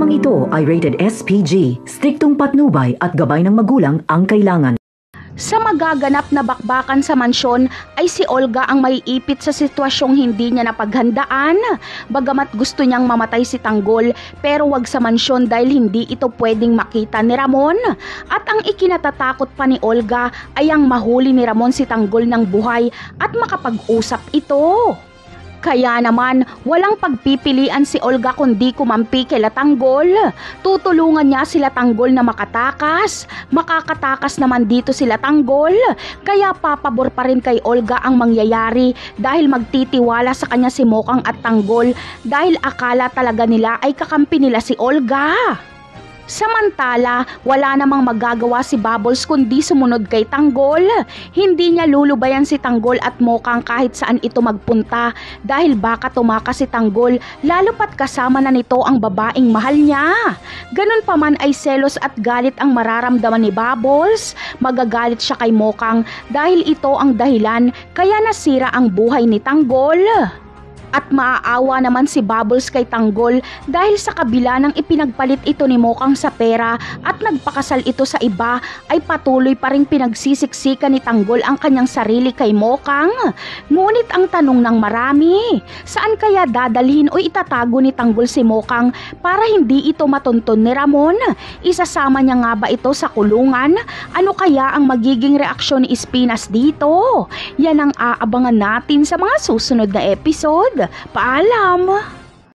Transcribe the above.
Programang ito ay rated SPG, striktong patnubay at gabay ng magulang ang kailangan. Sa magaganap na bakbakan sa mansyon ay si Olga ang maiipit sa sitwasyong hindi niya napaghandaan. Bagamat gusto niyang mamatay si Tanggol pero wag sa mansyon dahil hindi ito pwedeng makita ni Ramon. At ang ikinatatakot pa ni Olga ay ang mahuli ni Ramon si Tanggol ng buhay at makapag-usap ito. Kaya naman, walang pagpipilian si Olga kundi kumampi kila Tanggol. Tutulungan niya sila Tanggol na makatakas. Makakatakas naman dito sila Tanggol. Kaya papabor pa rin kay Olga ang mangyayari dahil magtitiwala sa kanya si Mokang at Tanggol dahil akala talaga nila ay kakampi nila si Olga. Samantala, wala namang magagawa si Bubbles kundi sumunod kay Tanggol. Hindi niya lulubayan si Tanggol at Mokang kahit saan ito magpunta dahil baka tumakas si Tanggol lalo pat kasama na nito ang babaeng mahal niya. Ganun pa man ay selos at galit ang mararamdaman ni Bubbles. Magagalit siya kay Mokang dahil ito ang dahilan kaya nasira ang buhay ni Tanggol. At maaawa naman si Bubbles kay Tanggol dahil sa kabila ng ipinagpalit ito ni Mokang sa pera at nagpakasal ito sa iba ay patuloy pa ring pinagsisiksikan ni Tanggol ang kanyang sarili kay Mokang. Ngunit ang tanong ng marami, saan kaya dadalhin o itatago ni Tanggol si Mokang para hindi ito matunton ni Ramon? Isasama niya nga ba ito sa kulungan? Ano kaya ang magiging reaksyon ni Espinas dito? Yan ang aabangan natin sa mga susunod na episode. Paalam!